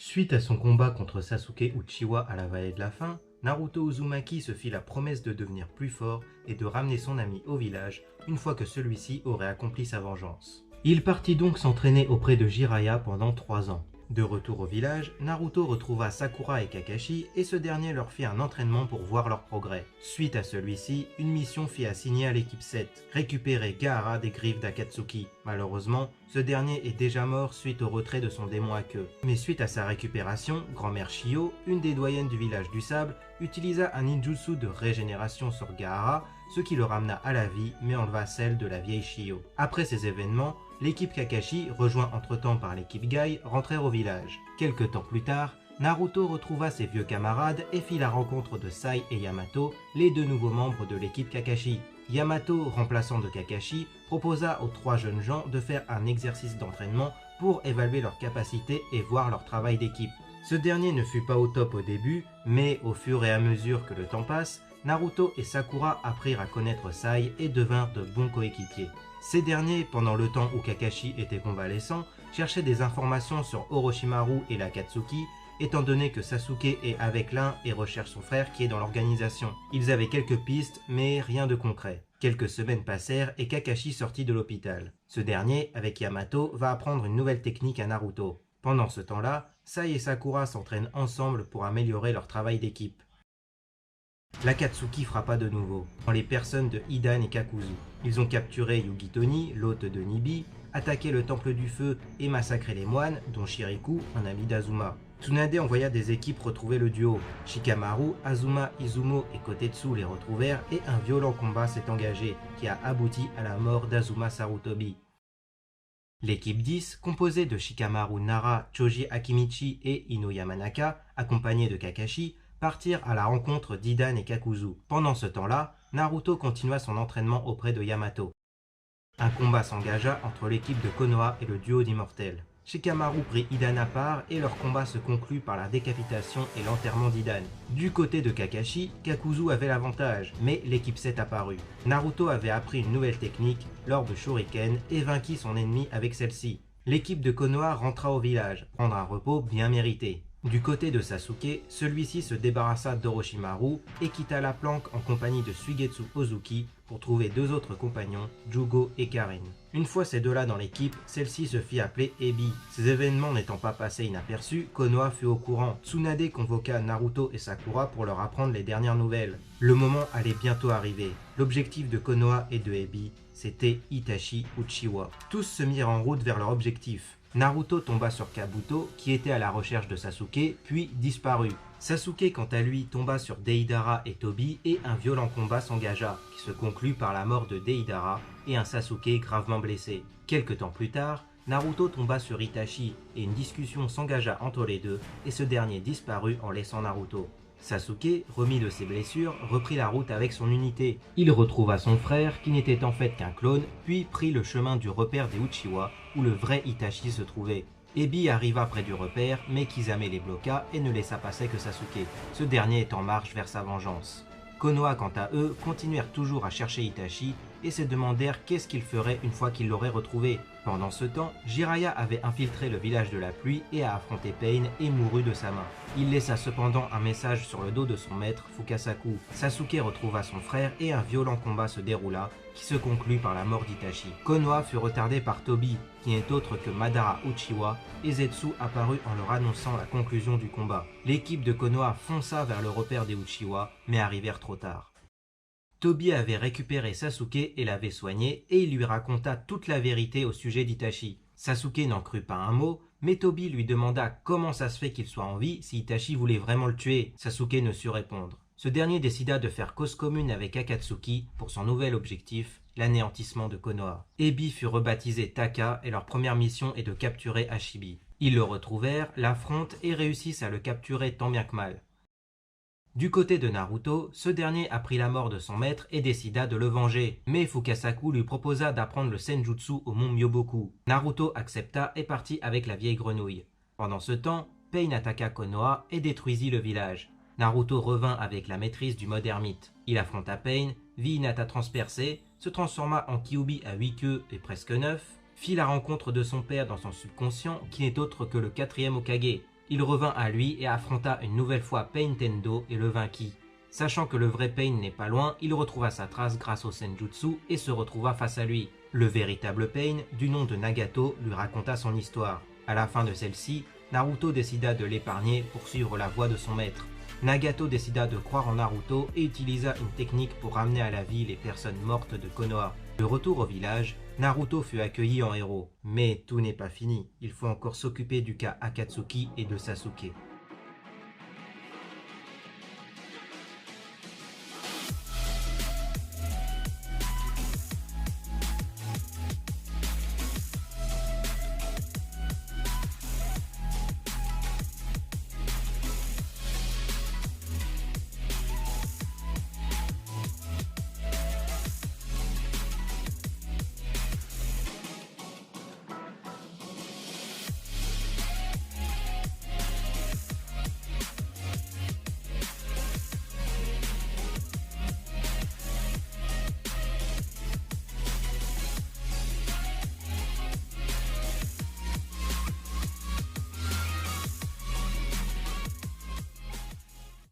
Suite à son combat contre Sasuke Uchiwa à la vallée de la faim, Naruto Uzumaki se fit la promesse de devenir plus fort et de ramener son ami au village une fois que celui-ci aurait accompli sa vengeance. Il partit donc s'entraîner auprès de Jiraiya pendant 3 ans. De retour au village, Naruto retrouva Sakura et Kakashi et ce dernier leur fit un entraînement pour voir leur progrès. Suite à celui-ci, une mission fit assigner à l'équipe 7, récupérer Gaara des griffes d'Akatsuki. Malheureusement, ce dernier est déjà mort suite au retrait de son démon à queue. Mais suite à sa récupération, grand-mère Shio, une des doyennes du village du sable, utilisa un ninjutsu de régénération sur Gaara, ce qui le ramena à la vie mais enleva celle de la vieille Shio. Après ces événements, l'équipe Kakashi, rejoint entre-temps par l'équipe Gai, rentrèrent au village. Quelque temps plus tard, Naruto retrouva ses vieux camarades et fit la rencontre de Sai et Yamato, les deux nouveaux membres de l'équipe Kakashi. Yamato, remplaçant de Kakashi, proposa aux trois jeunes gens de faire un exercice d'entraînement pour évaluer leurs capacités et voir leur travail d'équipe. Ce dernier ne fut pas au top au début, mais au fur et à mesure que le temps passe, Naruto et Sakura apprirent à connaître Sai et devinrent de bons coéquipiers. Ces derniers, pendant le temps où Kakashi était convalescent, cherchaient des informations sur Orochimaru et l'Akatsuki, étant donné que Sasuke est avec l'un et recherche son frère qui est dans l'organisation. Ils avaient quelques pistes, mais rien de concret. Quelques semaines passèrent et Kakashi sortit de l'hôpital. Ce dernier, avec Yamato, va apprendre une nouvelle technique à Naruto. Pendant ce temps-là, Sai et Sakura s'entraînent ensemble pour améliorer leur travail d'équipe. L'Akatsuki frappa de nouveau, en les personnes de Hidan et Kakuzu. Ils ont capturé Yugitoni, l'hôte de Nibi, attaqué le temple du feu et massacré les moines, dont Shiriku, un ami d'Azuma. Tsunade envoya des équipes retrouver le duo. Shikamaru, Azuma, Izumo et Kotetsu les retrouvèrent et un violent combat s'est engagé, qui a abouti à la mort d'Azuma Sarutobi. L'équipe 10, composée de Shikamaru Nara, Choji Akimichi et Ino Yamanaka, accompagnée de Kakashi, partirent à la rencontre d'Hidan et Kakuzu. Pendant ce temps-là, Naruto continua son entraînement auprès de Yamato. Un combat s'engagea entre l'équipe de Konoha et le duo d'immortels. Shikamaru prit Hidan à part et leur combat se conclut par la décapitation et l'enterrement d'Hidan. Du côté de Kakashi, Kakuzu avait l'avantage, mais l'équipe 7 apparut. Naruto avait appris une nouvelle technique, l'orbe Shuriken, et vainquit son ennemi avec celle-ci. L'équipe de Konoha rentra au village, prendre un repos bien mérité. Du côté de Sasuke, celui-ci se débarrassa d'Orochimaru et quitta la planque en compagnie de Suigetsu Ozuki pour trouver deux autres compagnons, Jugo et Karin. Une fois ces deux-là dans l'équipe, celle-ci se fit appeler Ebi. Ces événements n'étant pas passés inaperçus, Konoha fut au courant. Tsunade convoqua Naruto et Sakura pour leur apprendre les dernières nouvelles. Le moment allait bientôt arriver. L'objectif de Konoha et de Ebi, c'était Itachi Uchiwa. Tous se mirent en route vers leur objectif. Naruto tomba sur Kabuto, qui était à la recherche de Sasuke, puis disparut. Sasuke, quant à lui, tomba sur Deidara et Tobi, et un violent combat s'engagea, qui se conclut par la mort de Deidara et un Sasuke gravement blessé. Quelque temps plus tard, Naruto tomba sur Itachi, et une discussion s'engagea entre les deux, et ce dernier disparut en laissant Naruto. Sasuke, remis de ses blessures, reprit la route avec son unité. Il retrouva son frère, qui n'était en fait qu'un clone, puis prit le chemin du repère des Uchiwa, où le vrai Itachi se trouvait. Ebi arriva près du repère, mais Kisame les bloqua et ne laissa passer que Sasuke. Ce dernier est en marche vers sa vengeance. Konoha, quant à eux, continuèrent toujours à chercher Itachi et se demandèrent qu'est-ce qu'ils feraient une fois qu'ils l'auraient retrouvé. Pendant ce temps, Jiraiya avait infiltré le village de la pluie et a affronté Pain et mourut de sa main. Il laissa cependant un message sur le dos de son maître, Fukasaku. Sasuke retrouva son frère et un violent combat se déroula, qui se conclut par la mort d'Itachi. Konoha fut retardé par Tobi, qui n'est autre que Madara Uchiwa, et Zetsu apparut en leur annonçant la conclusion du combat. L'équipe de Konoha fonça vers le repère des Uchiwa, mais arrivèrent trop tard. Tobi avait récupéré Sasuke et l'avait soigné, et il lui raconta toute la vérité au sujet d'Itachi. Sasuke n'en crut pas un mot, mais Tobi lui demanda comment ça se fait qu'il soit en vie si Itachi voulait vraiment le tuer. Sasuke ne sut répondre. Ce dernier décida de faire cause commune avec Akatsuki pour son nouvel objectif, l'anéantissement de Konoha. Ebi fut rebaptisé Taka et leur première mission est de capturer Hashibi. Ils le retrouvèrent, l'affrontent et réussissent à le capturer tant bien que mal. Du côté de Naruto, ce dernier apprit la mort de son maître et décida de le venger, mais Fukasaku lui proposa d'apprendre le Senjutsu au mont Myoboku. Naruto accepta et partit avec la vieille grenouille. Pendant ce temps, Pain attaqua Konoha et détruisit le village. Naruto revint avec la maîtrise du mode ermite. Il affronta Pain, vit Hinata transpercée, se transforma en Kyuubi à 8 queues et presque 9, fit la rencontre de son père dans son subconscient qui n'est autre que le 4e Hokage. Il revint à lui et affronta une nouvelle fois Pain Tendo et le vainquit. Sachant que le vrai Pain n'est pas loin, il retrouva sa trace grâce au Senjutsu et se retrouva face à lui. Le véritable Pain, du nom de Nagato, lui raconta son histoire. À la fin de celle-ci, Naruto décida de l'épargner pour suivre la voie de son maître. Nagato décida de croire en Naruto et utilisa une technique pour ramener à la vie les personnes mortes de Konoha. De retour au village, Naruto fut accueilli en héros. Mais tout n'est pas fini, il faut encore s'occuper du cas Akatsuki et de Sasuke.